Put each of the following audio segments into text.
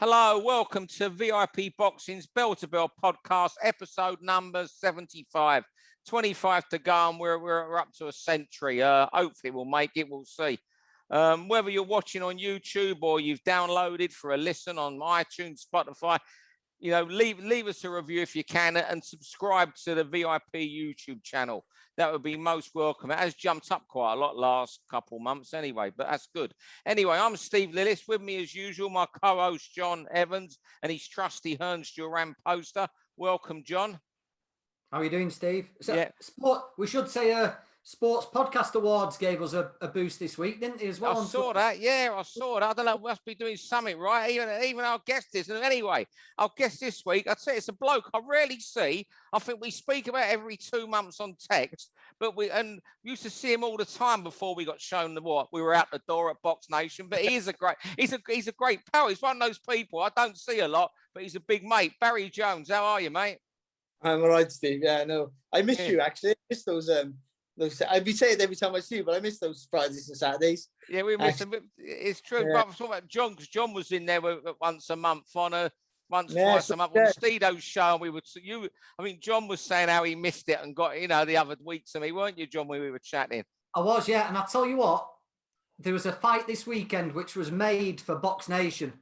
Hello, welcome to VIP Boxing's Bell to Bell podcast, episode number 75. 25 to go, and we're up to a century. Hopefully we'll make it, we'll see. Whether you're watching on YouTube or you've downloaded for a listen on iTunes, Spotify, you know, leave us a review if you can, and subscribe to the VIP YouTube channel. That would be most welcome. It has jumped up quite a lot last couple months anyway, but that's good. Anyway, I'm Steve Lillis. With me as usual, my co-host John Evans and his trusty Hearns Jaron poster. Welcome, John. How are you doing, Steve? So, yeah. We should say Sports Podcast Awards gave us a boost this week, didn't they, as well? I saw that. Yeah, I saw that. I don't know. We must be doing something right. Even our guest is. And anyway, our guest this week, I'd say it's a bloke I rarely see. I think we speak about every 2 months on text, but we used to see him all the time before we got shown what we were out the door at Box Nation. But he is a great. He's a great pal. He's one of those people I don't see a lot, but he's a big mate. Barry Jones, how are you, mate? I'm all right, Steve. Yeah, I know. I missed you actually. I missed those. I'd be saying it every time I see you, but I miss those Fridays and Saturdays. Yeah, we miss them. It's true. Yeah. But I'm talking about John, because John was in there once a month twice a month on Steedo's show. And I mean, John was saying how he missed it and got, the other week to me, weren't you, John, when we were chatting? I was, yeah. And I'll tell you what, there was a fight this weekend which was made for Box Nation.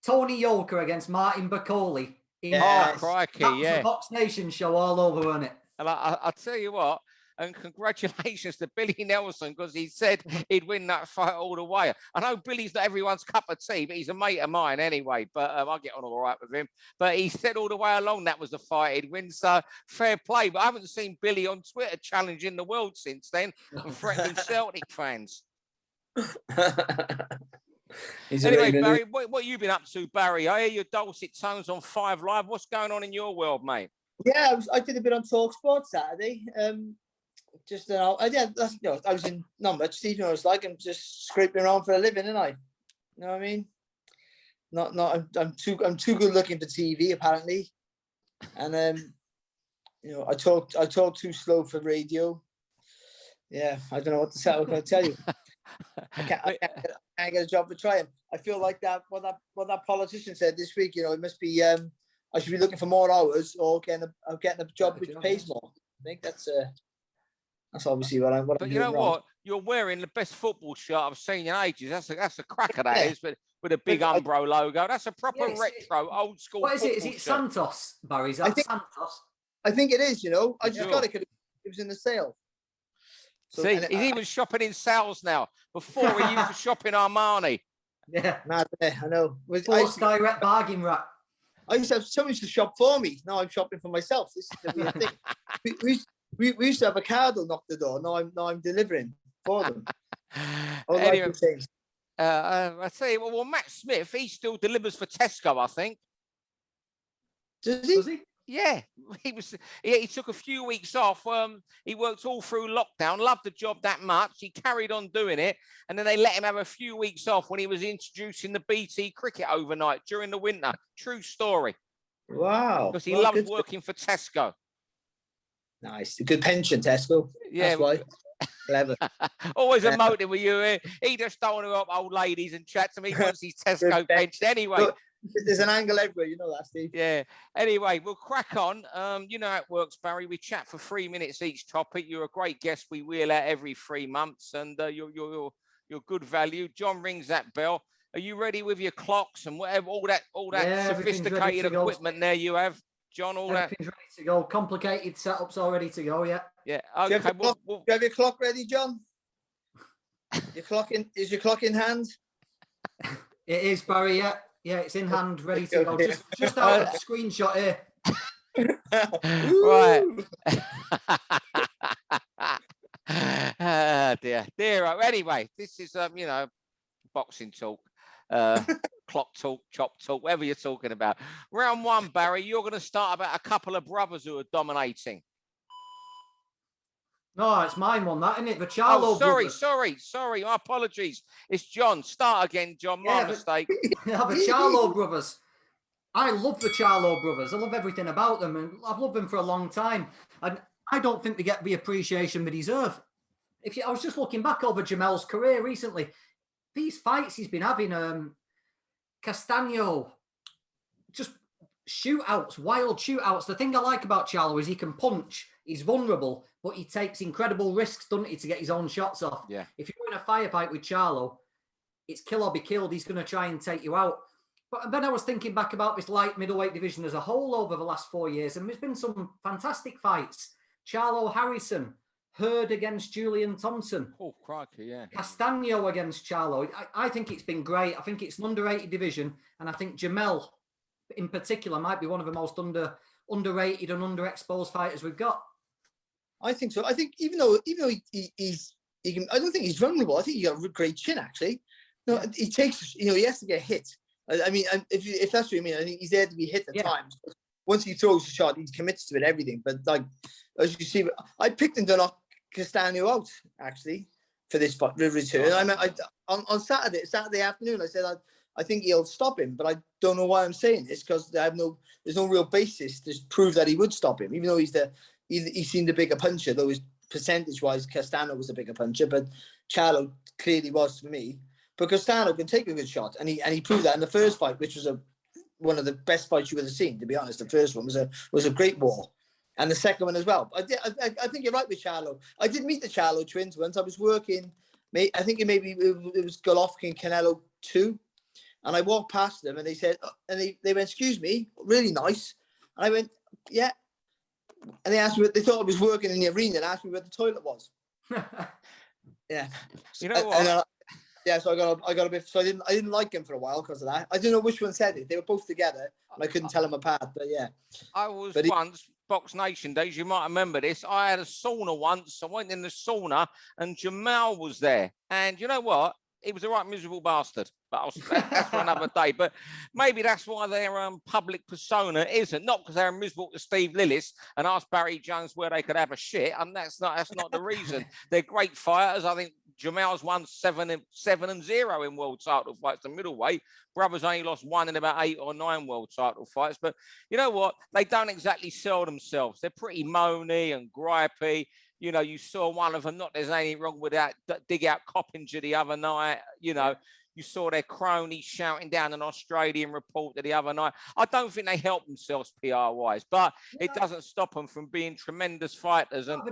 Tony Yoka against Martin Bacoli. Oh, crikey, that was a Box Nation show all over, wasn't it? And I'll tell you what, and congratulations to Billy Nelson, because he said he'd win that fight all the way. I know Billy's not everyone's cup of tea, but he's a mate of mine anyway, but I get on all right with him. But he said all the way along that was the fight he'd win, so fair play. But I haven't seen Billy on Twitter challenging the world since then and threatening Celtic fans. Anyway, Barry, what you been up to, Barry? I hear your dulcet tones on 5 Live. What's going on in your world, mate? Yeah, I did a bit on Talk Sport Saturday. I was in not much. Steve knows, like, I'm just scraping around for a living, and you know what I mean? I'm too good looking for TV apparently, and I talk too slow for radio. Yeah, I don't know what to say. What can I tell you? I can't get a job for trying. I feel like that what that politician said this week. It must be I should be looking for more hours or getting a job which pays more. I think that's obviously what I'm. But you know what? You're wearing the best football shirt I've seen in ages. That's a cracker, that is, but with a big Umbro logo. That's a proper retro, old school. What is it? Is it Santos, Barry? Is that Santos? I think it is. I just got it because it was in the sale. So, see, he's even shopping in sales now. Before he used to shop in Armani. Yeah, I know. Sports Direct bargain rack. I used to have someone to shop for me. Now I'm shopping for myself. This is the weird thing. We used to have a card knock the door. Now I'm delivering for them. Anyway, I tell you, well, Matt Smith, he still delivers for Tesco, I think. Does he? Does he? Yeah, he took a few weeks off. He worked all through lockdown, loved the job that much. He carried on doing it. And then they let him have a few weeks off when he was introducing the BT cricket overnight during the winter. True story. Wow. Because he loved working for Tesco. Nice. A good pension, Tesco. Yeah. That's why. Clever. Always a motive with you. He just don't want to go up old ladies and chat to me. He wants his Tesco pension anyway. Look, there's an angle everywhere, you know that, Steve. Yeah. Anyway, we'll crack on. You know how it works, Barry. We chat for 3 minutes each topic. You're a great guest. We wheel out every 3 months, and you're good value. John rings that bell. Are you ready with your clocks and whatever, all that sophisticated equipment there you have, John? Everything's ready to go. Complicated setups all ready to go. Yeah. Yeah. Okay. Do you have your clock ready, John? Is your clock in hand? It is, Barry. Yeah. Yeah, it's in hand, ready to go. Just out of the screenshot here. Right. Dear. Anyway, this is boxing talk, clock talk, chop talk, whatever you're talking about. Round 1, Barry. You're going to start about a couple of brothers who are dominating. No, it's mine one, that, isn't it? The Charlo brothers. Sorry. My apologies. It's John. Start again, John. My mistake. The Charlo brothers. I love the Charlo brothers. I love everything about them, and I've loved them for a long time. And I don't think they get the appreciation they deserve. I was just looking back over Jamel's career recently. These fights he's been having, Castaño, just shootouts, wild shootouts. The thing I like about Charlo is he can punch. He's vulnerable, but he takes incredible risks, doesn't he, to get his own shots off. Yeah. If you're in a firefight with Charlo, it's kill or be killed. He's going to try and take you out. But then I was thinking back about this light middleweight division as a whole over the last 4 years, and there's been some fantastic fights. Charlo Harrison, Hurd against Julian Thompson. Oh, crikey, yeah. Castano against Charlo. I think it's been great. I think it's an underrated division, and I think Jamel, in particular, might be one of the most underrated and underexposed fighters we've got. I think so. I think even though he's I don't think he's vulnerable. I think he got a great chin actually. No, he takes, he has to get hit. I mean, if that's what you mean, I think he's there to be hit at times. Once he throws a shot, he commits to it, everything. But like, as you see, I picked him to knock Castano out actually for this return. I mean, on Saturday afternoon, I said I think he'll stop him, but I don't know why I'm saying this because there's no real basis to prove that he would stop him, even though he seemed a bigger puncher, though his percentage-wise, Castano was a bigger puncher, but Charlo clearly was for me. But Castano can take a good shot, and he proved that in the first fight, which was one of the best fights you've ever seen. To be honest, the first one was a great war, and the second one as well. I think you're right with Charlo. I did meet the Charlo twins once. I was working, I think it was Golovkin and Canelo 2, and I walked past them, and they said, and they went, "Excuse me," really nice, and I went, "Yeah." And they asked me, they thought I was working in the arena and asked me where the toilet was. Yeah. You know what? So I got a bit, so I didn't like him for a while because of that. I didn't know which one said it. They were both together and I couldn't tell them apart, but yeah. I was once, Box Nation days, you might remember this. I had a sauna once. I went in the sauna and Jamal was there. And you know what? He was a right miserable bastard, but that's for another day. But maybe that's why their public persona isn't. Not because they're miserable to Steve Lillis and ask Barry Jones where they could have a shit. And that's not the reason. They're great fighters. I think Jamal's won 7-0 in world title fights. The middleweight brothers only lost 1 in about 8 or 9 world title fights. But you know what? They don't exactly sell themselves. They're pretty moany and gripey. You know, you saw one of them, not there's anything wrong with that dig out Coppinger the other night. You know, you saw their cronies shouting down an Australian reporter the other night. I don't think they help themselves PR-wise, but it doesn't stop them from being tremendous fighters and I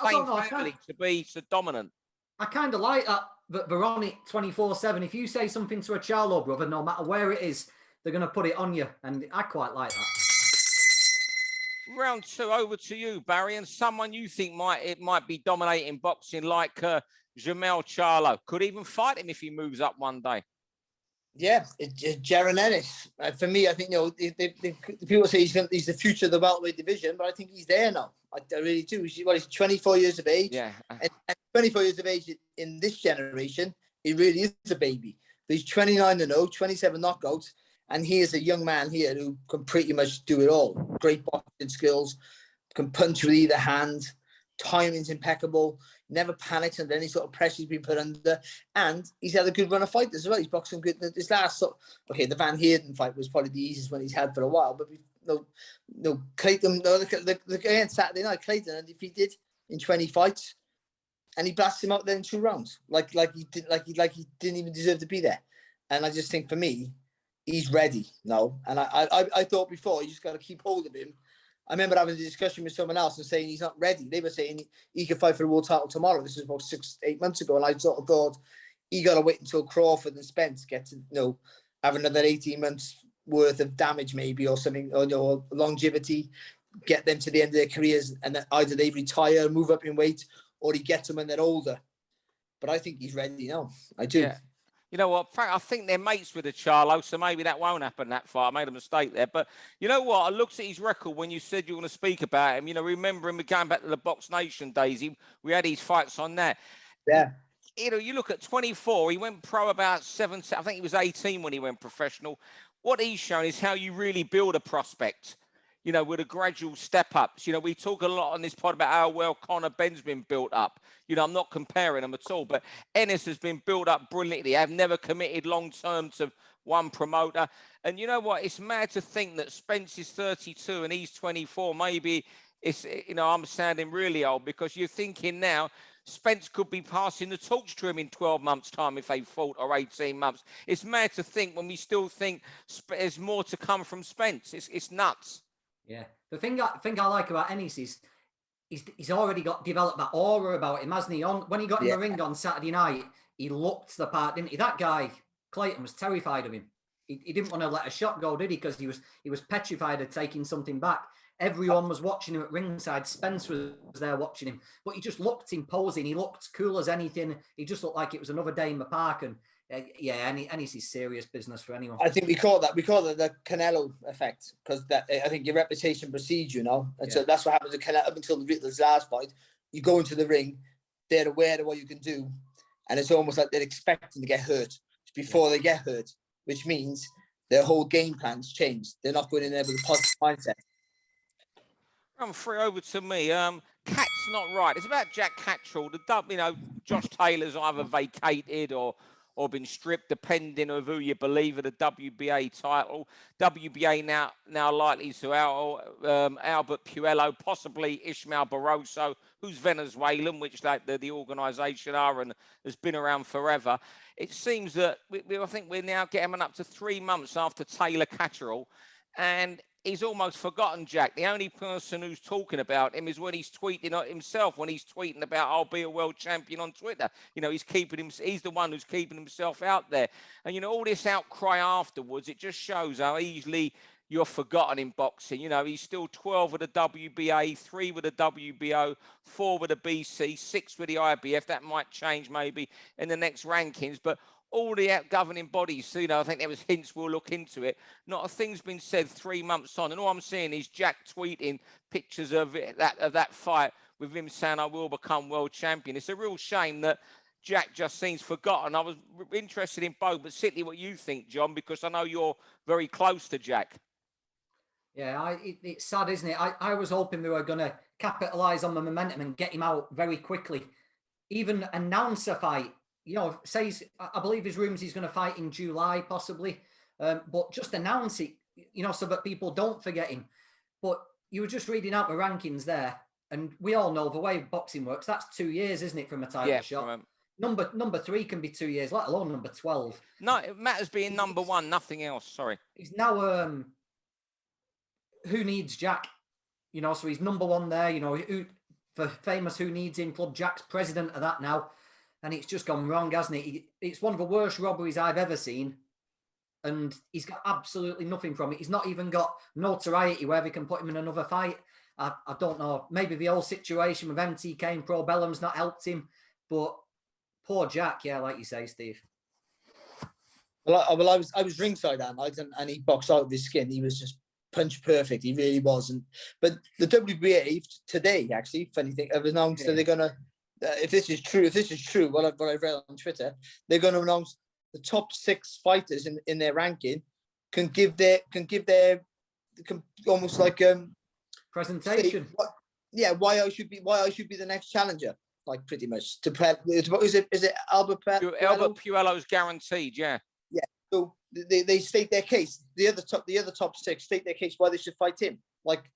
don't know, to be so dominant. I kind of like that they're on it 24/7. If you say something to a Charlo brother, no matter where it is, they're going to put it on you. And I quite like that. Round 2, over to you, Barry, and someone you think might be dominating boxing like Jamel Charlo. Could even fight him if he moves up one day. Yeah, Jaren Ennis. For me, I think the people say he's the future of the welterweight division, but I think he's there now. I really do. He's 24 years of age. Yeah, and 24 years of age in this generation, he really is a baby. He's 29-0, 27 knockouts. And he is a young man here who can pretty much do it all. Great boxing skills, can punch with either hand, timing's impeccable, never panics under any sort of pressure he's been put under. And he's had a good run of fighters as well. He's boxing good. This last the Van Heerden fight was probably the easiest one he's had for a while. But Clayton, the guy on Saturday night, Clayton defeated in 20 fights, and he blasted him out there in 2 rounds, like he didn't even deserve to be there. And I just think for me, he's ready now. And I thought before, you just got to keep hold of him. I remember having a discussion with someone else and saying he's not ready. They were saying he could fight for a world title tomorrow. This was about 6-8 months ago. And I sort of thought he got to wait until Crawford and Spence get to, have another 18 months worth of damage maybe or something, or longevity, get them to the end of their careers. And then either they retire, move up in weight, or he gets them when they're older. But I think he's ready now. I do. Yeah. You know what, Frank, I think they're mates with the Charlo, so maybe that won't happen that far. I made a mistake there. But you know what? I looked at his record when you said you were going to speak about him. Remember him going back to the Box Nation days. We had his fights on that. Yeah. You look at 24. He went pro about 17. I think he was 18 when he went professional. What he's shown is how you really build a prospect. With a gradual step ups. We talk a lot on this pod about how well Conor Benn's been built up. I'm not comparing them at all, but Ennis has been built up brilliantly. I've never committed long term to one promoter. And you know what? It's mad to think that Spence is 32 and he's 24. Maybe it's, you know, I'm sounding really old because you're thinking now Spence could be passing the torch to him in 12 months' time if they fought, or 18 months. It's mad to think when we still think there's more to come from Spence. It's nuts. Yeah. The thing I like about Ennis is he's already got developed that aura about him, hasn't he? When he got in the ring on Saturday night, he looked the part, didn't he? That guy, Clayton, was terrified of him. He didn't want to let a shot go, did he? Because he was petrified of taking something back. Everyone was watching him at ringside. Spence was there watching him, but he just looked imposing. He looked cool as anything. He just looked like it was another day in the park. And Ennis is serious business for anyone. I think we call that the Canelo effect, because that, I think your reputation precedes you, know, and so that's what happens to Canelo up until the last fight. You go into the ring, they're aware of what you can do, and it's almost like they're expecting to get hurt before they get hurt, which means their whole game plan's changed. They're not going in there with a positive mindset. I'm free over to me. Cat's not right. It's about Jack Catterall. You know, Josh Taylor's either vacated or been stripped, depending on who you believe, of the WBA title. WBA now likely to Albert Puello, possibly Ismael Barroso, who's Venezuelan, which the organisation are and has been around forever. It seems that I think we're now getting up to 3 months after Taylor Catterall, and he's almost forgotten Jack. The only person who's talking about him is when he's tweeting himself, when he's tweeting about, I'll be a world champion on Twitter. You know, he's the one who's keeping himself out there. And, you know, all this outcry afterwards, it just shows how easily you're forgotten in boxing. You know, he's still 12 with the WBA, 3 with the WBO, 4 with the BC, 6 with the IBF. That might change maybe in the next rankings, but all the governing bodies, you know, I think there was hints we'll look into it. Not a thing's been said 3 months on. And all I'm seeing is Jack tweeting pictures of that fight with him saying, I will become world champion. It's a real shame that Jack just seems forgotten. I was interested in both, but simply what you think, John, because I know you're very close to Jack. Yeah, it's sad, isn't it? I was hoping we were going to capitalise on the momentum and get him out very quickly. Even announce a fight. You know, says, I believe his rumours he's going to fight in July, possibly. But just announce it, you know, so that people don't forget him. But you were just reading out the rankings there, and we all know the way boxing works. That's 2 years, isn't it, from a title shot? Number 3 can be 2 years, let alone number 12. No, it matters being number 1, nothing else. Sorry. He's now, Who Needs Jack? You know, so he's number 1 there. You know, the famous Who Needs Him Club. Jack's president of that now. And it's just gone wrong, hasn't it? It's one of the worst robberies I've ever seen. And he's got absolutely nothing from it. He's not even got notoriety where they can put him in another fight. I don't know. Maybe the whole situation with MTK and Pro Bellum's not helped him. But poor Jack, yeah, like you say, Steve. Well, I was ringside that night, and he boxed out of his skin. He was just punch perfect. He really wasn't. But the WBA today, actually, funny thing, have announced that they're going to, if this is true, what I've read on Twitter, they're going to announce the top 6 fighters in their ranking can almost like presentation. Say, why I should be the next challenger, like pretty much to prep. Is it Albert Puello? Albert Puello's guaranteed, yeah. Yeah. So they state their case. The other top 6 state their case why they should fight him. Like,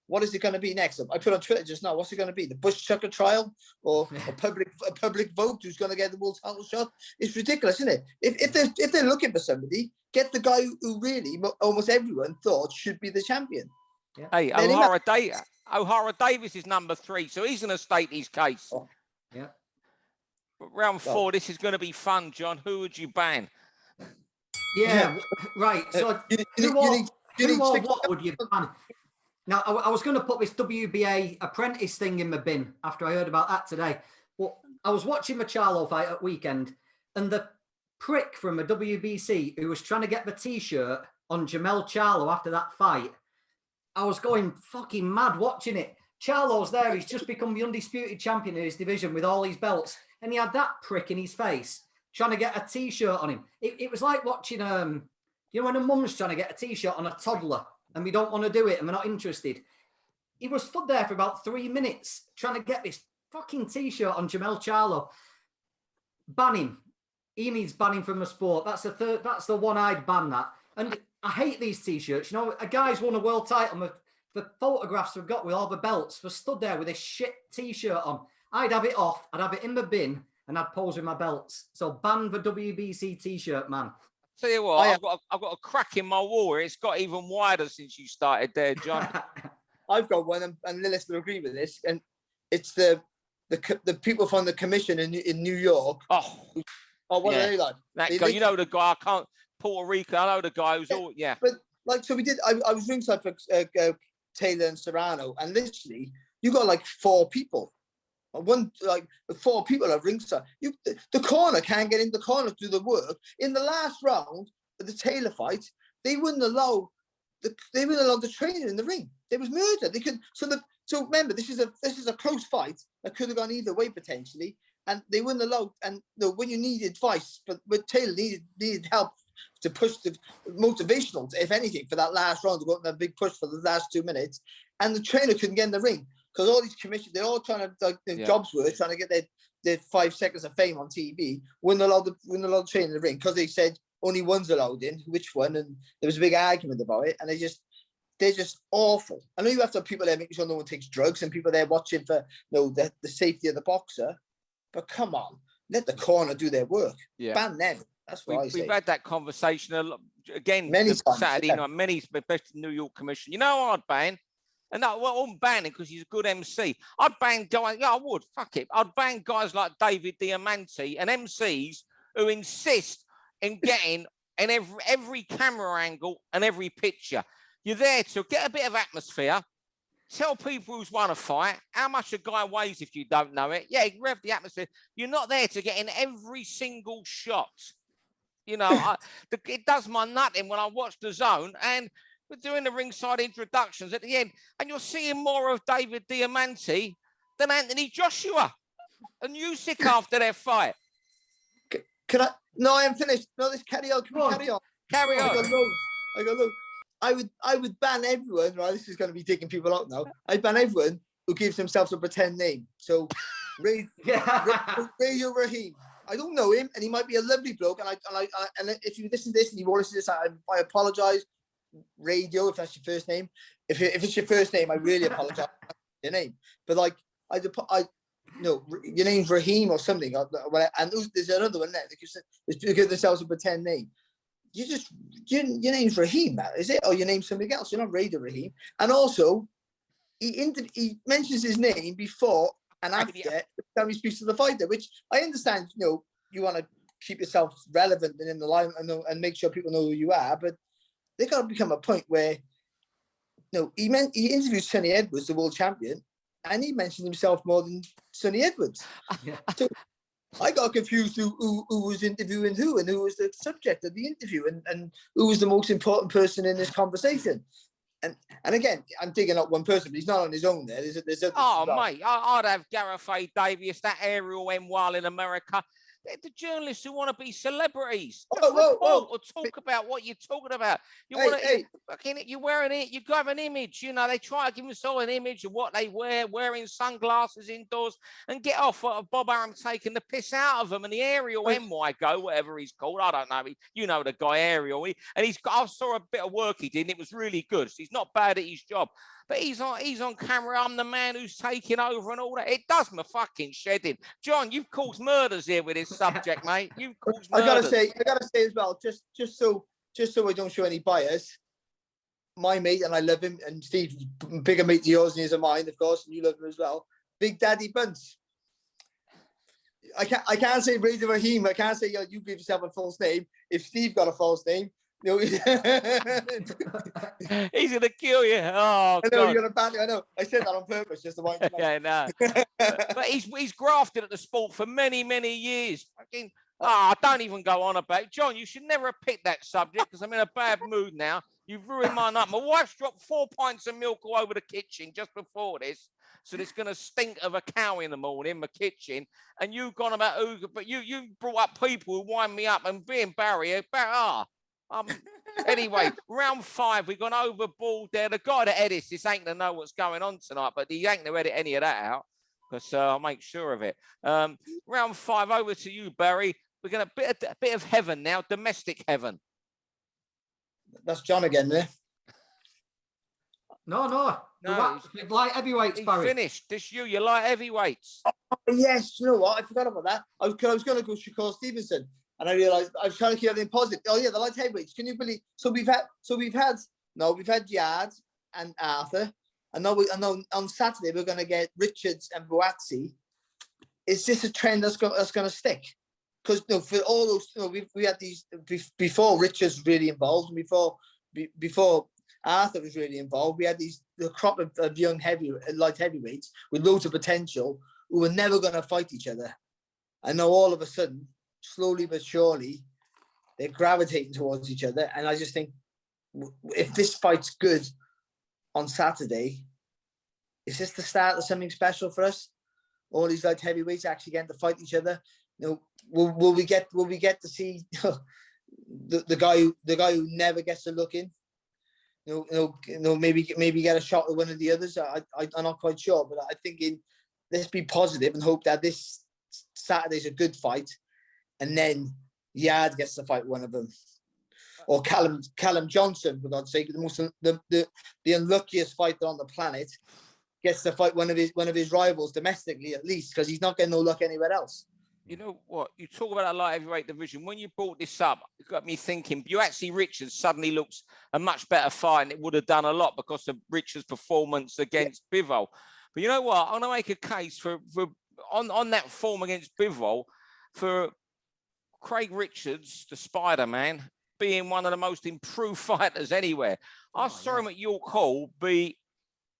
what is it going to be next? I put on Twitter just now. What's it going to be? The Bush Tucker trial or a public vote? Who's going to get the world title shot? It's ridiculous, isn't it? If they're looking for somebody, get the guy who really almost everyone thought should be the champion. Yeah. Hey, O'Hara Davis is number 3, so he's going to state his case. Oh. Yeah. But round 4, this is going to be fun, John. Who would you ban? Yeah, right. So what would you ban? Now, I was going to put this WBA Apprentice thing in the bin after I heard about that today. Well, I was watching the Charlo fight at weekend, and the prick from the WBC who was trying to get the T-shirt on Jamel Charlo after that fight, I was going fucking mad watching it. Charlo's there. He's just become the undisputed champion in his division with all his belts, and he had that prick in his face trying to get a T-shirt on him. It was like watching, you know, when a mum's trying to get a T-shirt on a toddler, and we don't want to do it and we're not interested. He was stood there for about 3 minutes trying to get this fucking T-shirt on Jamel Charlo. Ban him. He needs banning from the sport. That's the one I'd ban that. And I hate these T-shirts. You know, a guy's won a world title the photographs we've got with all the belts were stood there with a shit T-shirt on. I'd have it off, I'd have it in the bin, and I'd pose with my belts. So ban the WBC T-shirt, man. Tell you what, I've got a crack in my wall. It's got even wider since you started there, John. I've got one, and Lillis will agree with this. And it's the people from the commission in New York. Oh, what are they like? That guy, you know the guy. I can't. Puerto Rico. I know the guy who's all. Yeah. But like, so we did. I was ringside for Taylor and Serrano, and literally, you got like 4 people. Like 4 people at ringside. The corner can't get in the corner to do the work. In the last round of the Taylor fight, they wouldn't allow the trainer in the ring. There was murder. They could. So remember, this is a close fight that could have gone either way potentially, and they wouldn't allow. And when you need advice, but Taylor needed help to push the motivational, if anything, for that last round to go on that big push for the last 2 minutes, and the trainer couldn't get in the ring. Because all these commissions, they're all trying to, their jobs were trying to get their 5 seconds of fame on TV. Wouldn't allow the trainer in the ring because they said only one's allowed in. Which one? And there was a big argument about it. And they're just awful. I know you have to have people there making sure no one takes drugs and people there watching for the safety of the boxer. But come on, let the corner do their work. Yeah. Ban them. That's what I say. We've had that conversation again many times, Saturday night. Many, especially the New York Commission. You know, I'd ban. And no, well, I'm banning because he's a good MC. I'd ban guys, I would, fuck it. I'd ban guys like David Diamante and MCs who insist in getting in every camera angle and every picture. You're there to get a bit of atmosphere, tell people who's won a fight, how much a guy weighs if you don't know it. Yeah, you rev the atmosphere. You're not there to get in every single shot. You know, it does my nutting when I watch the zone and we're doing the ringside introductions at the end, and you're seeing more of David Diamante than Anthony Joshua and Usyk after their fight. Can I? No, I am finished. No, this carry on. Carry on. Carry on. I got loads. I would ban everyone. Right, this is going to be taking people out now. I'd ban everyone who gives themselves a pretend name. So, Radio Raheem. I don't know him, and he might be a lovely bloke. And if you listen to this and you want to listen to this, I apologise. Radio, if that's your first name. If it's your first name, I really apologize. Your name, but like your name's Raheem or something, and there's another one there that give themselves a pretend name. Your name's Raheem, Matt, is it? Or your name's something else? You're not Radio Raheem. And also, he mentions his name before and after every time he speaks to the fighter, which I understand. You want to keep yourself relevant and in the line and make sure people know who you are, but they got to become a point where, he interviewed Sonny Edwards, the world champion, and he mentioned himself more than Sonny Edwards. So I got confused who was interviewing who and who was the subject of the interview and who was the most important person in this conversation. And again, I'm digging up one person, but he's not on his own there. There's mate, I'd have Gareth A. Davies, that Ariel M. Weil in America. They're the journalists who want to be celebrities. Or talk about what you're talking about. You're wearing it. You have an image. They try to give themselves an image of what they wear, wearing sunglasses indoors, and get off. Bob Arum taking the piss out of them, and the Ariel MY go, whatever he's called. I don't know. You know the guy Ariel. I saw a bit of work he did, and it was really good. So he's not bad at his job. But he's on camera. I'm the man who's taking over and all that. It does my fucking shedding. John, you've caused murders here with this subject, mate. You've caused murders. I gotta say as well, just so I don't show any bias. My mate, and I love him, and Steve, bigger mate to yours and he's a mine, of course, and you love him as well. Big Daddy Bunce. I can't say Radio Raheem. I can't say you give yourself a false name. If Steve got a false name. He's gonna kill you. Oh, I know you're gonna ban it. I know. I said that on purpose, just to wind you yeah, no. But he's grafted at the sport for many years. I don't even go on about it. John, you should never have picked that subject because I'm in a bad mood now. You've ruined my night. My wife's dropped 4 pints of milk all over the kitchen just before this, so it's going to stink of a cow in the morning in my kitchen. And you've gone about but you brought up people who wind me up and being Barry. Anyway, round 5, we've gone overboard there. The guy that edits this ain't gonna know what's going on tonight, but he ain't gonna edit any of that out because I'll make sure of it. Round 5, over to you, Barry. We're gonna bit of heaven now, domestic heaven. That's John again there. No. No, Light heavyweights, he's Barry. finished. This you light heavyweights. Oh, yes, you know what? I forgot about that. I was going to go Shakur Stevenson, and I realised I was trying to keep everything positive. Oh yeah, the light heavyweights. Can you believe? We've had Yard and Arthur, and now on Saturday we're going to get Richards and Buatsi. Is this a trend that's going to stick? Because for all those, we had these before Richards was really involved, and before Arthur was really involved. We had the crop of young light heavyweights with loads of potential who were never going to fight each other. And now all of a sudden, slowly but surely, they're gravitating towards each other. And I just think if this fight's good on Saturday, is this the start of something special for us? All these light heavyweights actually getting to fight each other. Will we get to see the guy who never gets a look in? Maybe get a shot at one of the others. I'm not quite sure, but I think let's be positive and hope that this Saturday's a good fight, and then Yard gets to fight one of them, or Callum Johnson, for God's sake, the unluckiest fighter on the planet, gets to fight one of his rivals domestically at least, because he's not getting no luck anywhere else. You know what? You talk about a light heavyweight division. When you brought this up, it got me thinking. Buatsi Richards suddenly looks a much better fight, and it would have done a lot because of Richards' performance against Bivol. But you know what? I'm going to make a case for on that form against Bivol for Craig Richards, the Spider-Man, being one of the most improved fighters anywywhere. I saw him at York Hall beat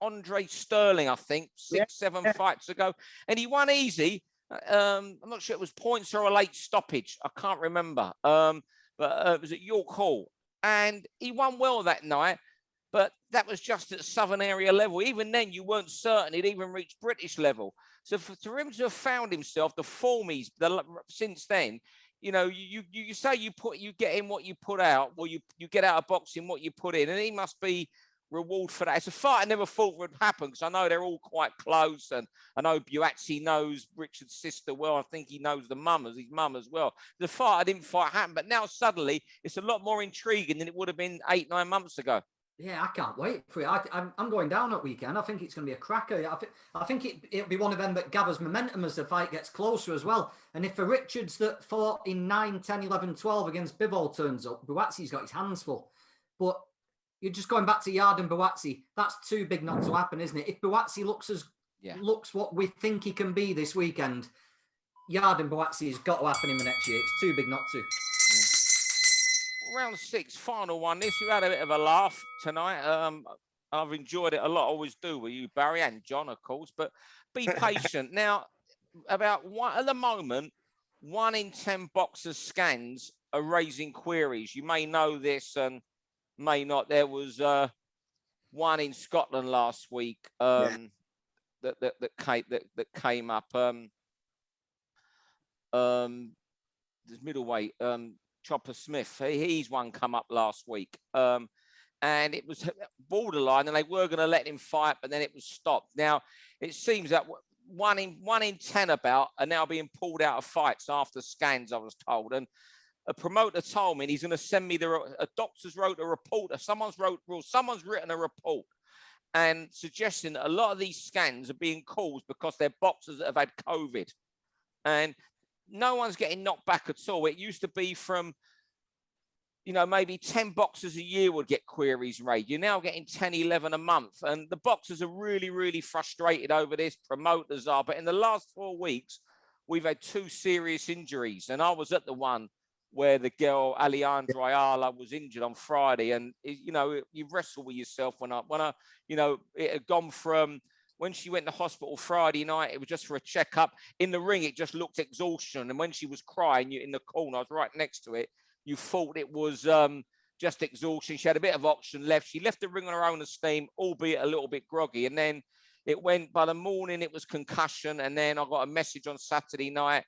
Andre Sterling, I think, 6-7 fights ago, and he won easy. I'm not sure it was points or a late stoppage. I can't remember. But it was at York Hall, and he won well that night. But that was just at Southern area level. Even then, you weren't certain he'd even reached British level. So for him to have found himself, the form since then, you say you get in what you put out, or you get out of boxing what you put in, and he must be reward for that. It's a fight I never thought would happen, because I know they're all quite close, and I know Buatsi knows Richard's sister well. I think he knows his mum as well. The fight I didn't think happen, but now suddenly it's a lot more intriguing than it would have been 8-9 months ago. Yeah, I can't wait for it. I'm going down that weekend. I think it's going to be a cracker. I think it'll be one of them that gathers momentum as the fight gets closer as well. And if for Richards that fought in 9, 10, 11, 12 against Bivol turns up, Buatsi's got his hands full. But you're just going back to Yard and Buatsi. That's too big not to happen, isn't it? If Buatsi looks what we think he can be this weekend, Yard and Buatsi has got to happen in the next year. It's too big not to. Round 6, final one. This, we had a bit of a laugh tonight. I've enjoyed it a lot. I always do with you, Barry, and John, of course. But be patient. Now, at the moment, 1 in 10 boxers' scans are raising queries. You may know this and may not. There was one in Scotland last week that came up. There's middleweight. Chopper Smith, he's one come up last week, and it was borderline, and they were going to let him fight, but then it was stopped. Now it seems that 1 in 10 about are now being pulled out of fights after scans, I was told, and a promoter told me he's going to send me a doctor's wrote a report, someone's written a report, and suggesting that a lot of these scans are being caused because they're boxers that have had COVID, and no one's getting knocked back at all. It used to be from, maybe 10 boxers a year would get queries raised. You're now getting 10, 11 a month. And the boxers are really, really frustrated over this. Promoters are. But in the last 4 weeks, we've had 2 serious injuries. And I was at the one where the girl, Alejandra Ayala, was injured on Friday. And, you wrestle with yourself when it had gone from, when she went to hospital Friday night, it was just for a checkup. In the ring, it just looked exhaustion. And when she was crying in the corner, I was right next to it, you thought it was just exhaustion. She had a bit of oxygen left. She left the ring on her own steam, albeit a little bit groggy. And then it went, by the morning, it was concussion. And then I got a message on Saturday night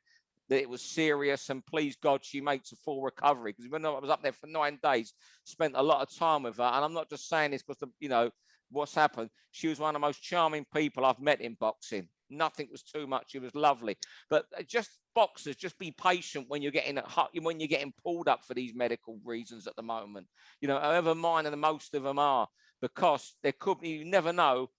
that it was serious. And please God, she makes a full recovery. Because when I was up there for 9 days, spent a lot of time with her. And I'm not just saying this because, what's happened. She was one of the most charming people I've met in boxing. Nothing was too much. It was lovely. But just boxers, just be patient when you're getting pulled up for these medical reasons at the moment. However minor the most of them are. because there could be, you never know,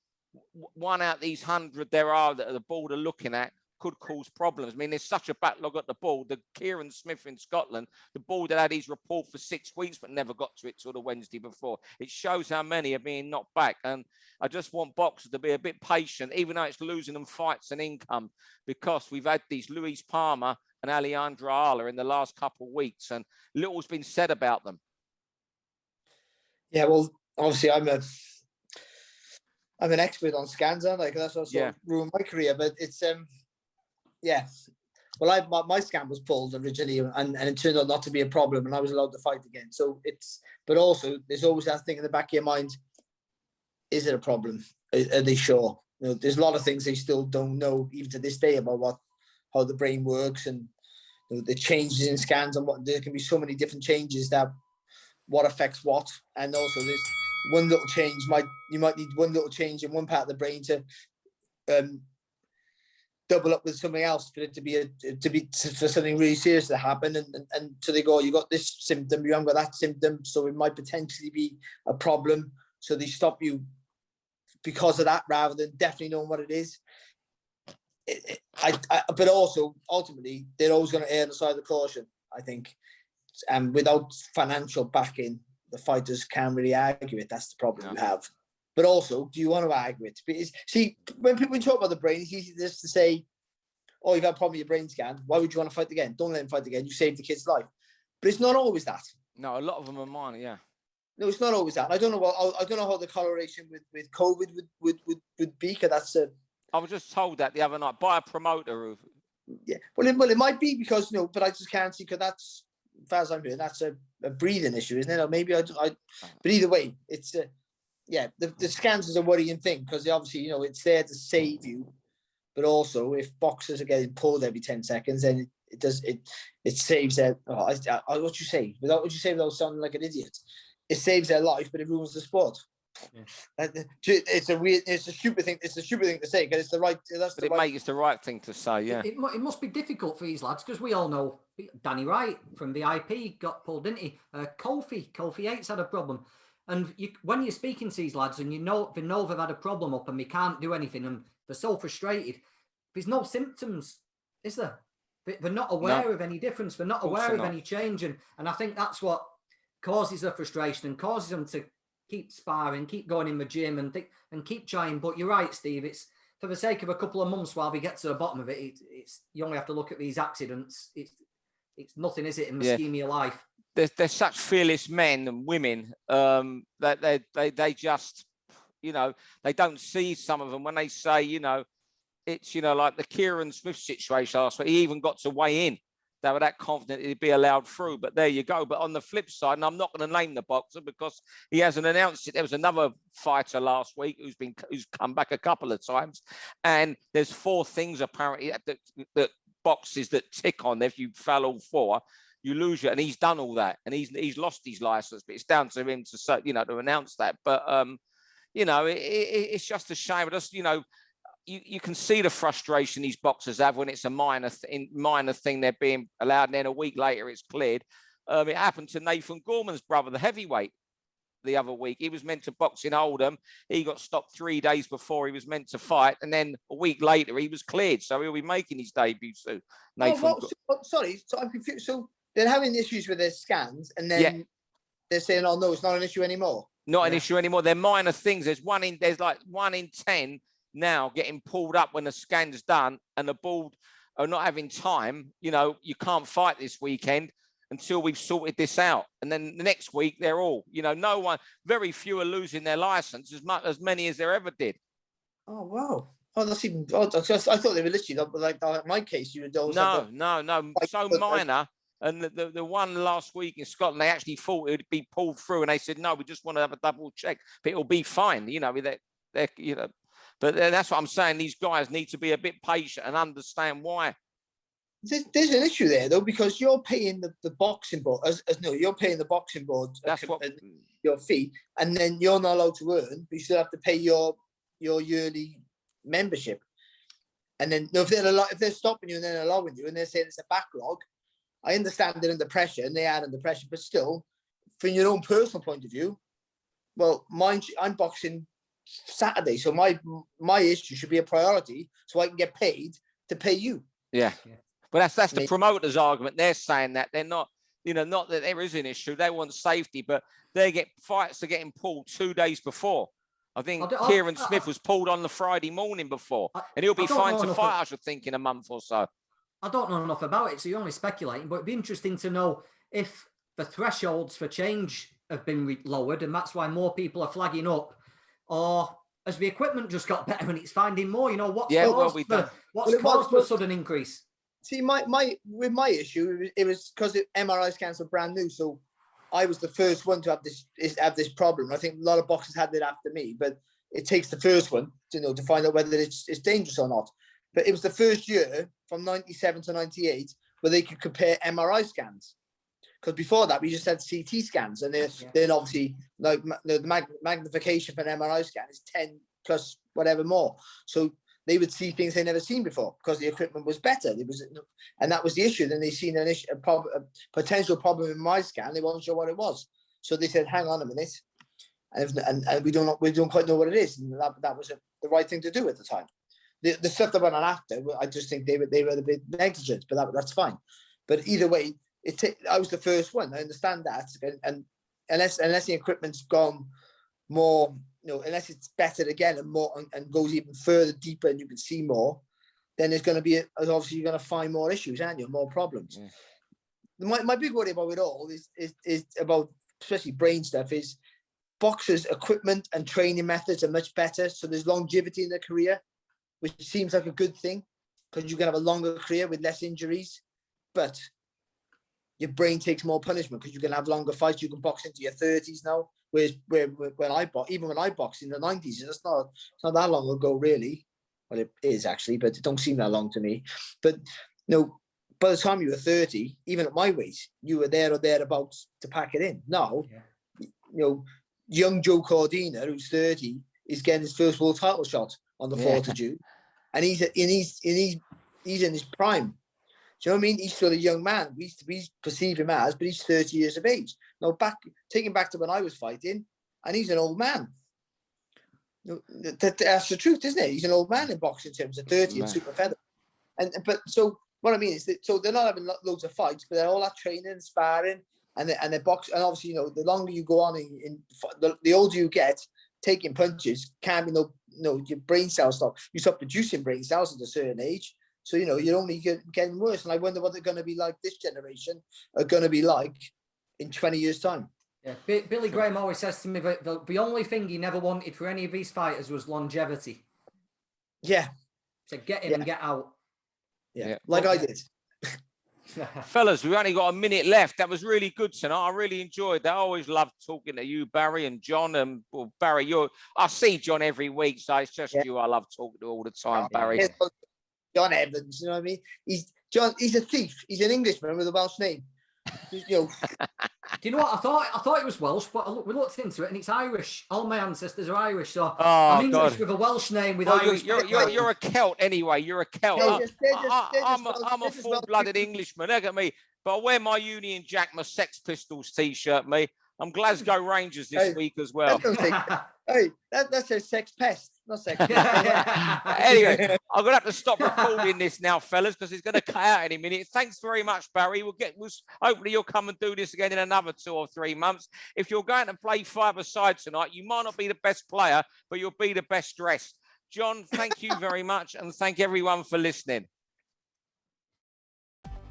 one out of these 100 there are that the board are looking at could cause problems. I mean, there's such a backlog at the board. The Kieran Smith in Scotland, the board had his report for 6 weeks, but never got to it till the Wednesday before. It shows how many are being knocked back. And I just want boxers to be a bit patient, even though it's losing them fights and income, because we've had these Luis Palmer and Alejandro Ala in the last couple of weeks, and little's been said about them. Yeah, well, obviously I'm an expert on scans, aren't I? Because that's what sort of ruined my career. But it's yeah. Well, my scan was pulled originally, and it turned out not to be a problem, and I was allowed to fight again. So but also there's always that thing in the back of your mind: is it a problem? Are they sure? You know, there's a lot of things they still don't know even to this day about how the brain works, and you know, the changes in scans, and there can be so many different changes that what affects what, and also there's one little change you might need one little change in one part of the brain to double up with something else for it to be for something really serious to happen, and so they go, you got this symptom, you haven't got that symptom, so it might potentially be a problem, so they stop you because of that rather than definitely knowing what it is. But also ultimately they're always going to err on the side of the caution, I think, and without financial backing, the fighters can't really argue it. That's the problem you have. But also, do you want to argue it? Because, see, when people talk about the brain, it's easy just to say, oh, you've had a problem with your brain scan. Why would you want to fight again? Don't let him fight again. You saved the kid's life. But it's not always that. No, a lot of them are minor, yeah. No, it's not always that. I don't know how the correlation with COVID would be, because that's a... I was just told that the other night by a promoter. Yeah, well, it might be because, you know, but I just can't see, because that's, as far as I'm hearing, that's a breathing issue, isn't it? Or maybe but either way, it's the scans is a worrying thing, because obviously, you know, it's there to save you, but also if boxers are getting pulled every 10 seconds, then it saves their, what you say without sounding like an idiot, it saves their life, but it ruins the sport. Yeah. It's a stupid thing to say, because it's the right. It's the right thing to say. Yeah, it must be difficult for these lads, because we all know Danny Wright from the IP got pulled, didn't he? Kofi Yates had a problem, and when you're speaking to these lads and you know they've had a problem up and they can't do anything and they're so frustrated, there's no symptoms, is there? They're not aware of any difference. They're not aware of any change, and I think that's what causes the frustration and causes them to keep sparring, keep going in the gym, and keep trying. But you're right, Steve. It's for the sake of a couple of months while we get to the bottom of it. It's you only have to look at these accidents. It's nothing, is it, in the scheme of your life? They're such fearless men and women that they just, you know, they don't see some of them when they say, you know, it's, you know, like the Kieran Smith situation last week. He even got to weigh in. They were that confident he'd be allowed through, but there you go. But on the flip side, and I'm not going to name the boxer because he hasn't announced it. There was another fighter last week who's come back a couple of times, and there's 4 things apparently that boxes that tick on. If you fail all 4, you lose it, and he's done all that, and he's lost his license. But it's down to him to say, you know, to announce that. But you know, it's just a shame. Just, you know. You can see the frustration these boxers have when it's a minor thing they're being allowed, and then a week later it's cleared. It happened to Nathan Gorman's brother, the heavyweight, the other week. He was meant to box in Oldham. He got stopped 3 days before he was meant to fight, and then a week later he was cleared, so he'll be making his debut soon. Sorry, so I'm confused. So they're having issues with their scans, and then they're saying, "Oh no, it's not an issue anymore." Not an issue anymore. They're minor things. There's like 1 in 10. Now getting pulled up when the scan's done, and the board are not having time. You know, you can't fight this weekend until we've sorted this out. And then the next week they're all, you know, very few are losing their license, as many as there ever did. Oh wow! Oh, that's even. Oh, I thought they were literally like my case. You would no, so minor. And the one last week in Scotland, they actually thought it would be pulled through, and they said no, we just want to have a double check, but it'll be fine. You know, they're you know. But that's what I'm saying. These guys need to be a bit patient and understand why. There's an issue there, though, because you're paying the boxing board. You're paying the boxing board. That's what your fee, and then you're not allowed to earn, but you still have to pay your yearly membership. And then if they're stopping you and then allowing you, and they're saying it's a backlog, I understand they're under pressure, and they are under pressure, but still, from your own personal point of view, well, I'm boxing Saturday, so my issue should be a priority, so I can get paid to pay you. Yeah. But that's the promoters' argument. They're saying that they're not, not that there is an issue. They want safety, but fights are getting pulled 2 days before. I think Kieran Smith was pulled on the Friday morning before, and he'll be fine to fight, I should think, in a month or so. I don't know enough about it, so you're only speculating, but it'd be interesting to know if the thresholds for change have been lowered, and that's why more people are flagging up, or has the equipment just got better and it's finding more? What's caused for a sudden increase? See, with my issue, it was because MRI scans were brand new, so I was the first one to have this problem. I think a lot of boxers had it after me, but it takes the first one to find out whether it's dangerous or not. But it was the first year from 97 to 98 where they could compare MRI scans. Because before that, we just had CT scans, and then obviously like the magnification for an MRI scan is 10 plus whatever more. So they would see things they never seen before because the equipment was better. And that was the issue. Then they seen a potential problem in my scan. They wasn't sure what it was, so they said, "Hang on a minute," and we don't quite know what it is. And that was the right thing to do at the time. The stuff that went on after, I just think they were a bit negligent, but that's fine. But either way, I was the first one. I understand that, and unless the equipment's gone more, unless it's better again and more and goes even further deeper and you can see more, then there's going to be obviously you're going to find more issues, aren't you? More problems. Yeah. My big worry about it all is about, especially brain stuff, is boxers' equipment and training methods are much better, so there's longevity in their career, which seems like a good thing because you can have a longer career with less injuries, but your brain takes more punishment because you can have longer fights. You can box into your 30s now, whereas when I boxed in the 90s, it's not that long ago, really. Well, it is actually, but it don't seem that long to me. But by the time you were 30, even at my weight, you were there or thereabouts to pack it in. Now, young Joe Cordina, who's 30, is getting his first world title shot on the 4th of June, and he's in his prime. Do you know what I mean? He's still a young man. We perceive him as, but he's 30 years of age. Now, taking back to when I was fighting, and he's an old man. That's the truth, isn't it? He's an old man in boxing terms of 30 and super feather. But so what I mean is that they're not having loads of fights, but they're all at training and sparring, and they box. And obviously, the longer you go on the older you get, taking punches can't be your brain cells stop. You stop producing brain cells at a certain age. So, you're only getting worse. And I wonder what they're going to be like, this generation are going to be like in 20 years' time. Yeah, Billy Graham always says to me that the only thing he never wanted for any of these fighters was longevity. Yeah. So get in and get out. Yeah, like I did. Fellas, we've only got a minute left. That was really good tonight. I really enjoyed that. I always loved talking to you, Barry, and John. And Barry, I see John every week, so it's just you I love talking to all the time, Barry. John Evans, you know what I mean? He's a thief. He's an Englishman with a Welsh name. Do you know what? I thought it was Welsh, but we looked into it and it's Irish. All my ancestors are Irish, so I'm English with a Welsh name with Irish. You're a Celt anyway. You're a Celt. I'm a full-blooded Englishman. Look at me. But I wear my Union Jack, my Sex Pistols t-shirt, me. I'm Glasgow Rangers this week as well. That's a sex pest, not sex. Anyway, I'm gonna have to stop recording this now, fellas, because it's gonna cut out any minute. Thanks very much, Barry. Hopefully you'll come and do this again in another 2 or 3 months. If you're going to play five-a-side tonight, you might not be the best player, but you'll be the best dressed. John, thank you very much, and thank everyone for listening.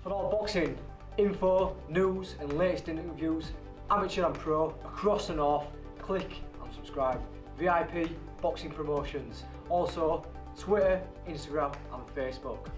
For all boxing info, news, and latest interviews, amateur and pro, across the north, click and subscribe. VIP Boxing Promotions. Also, Twitter, Instagram and Facebook.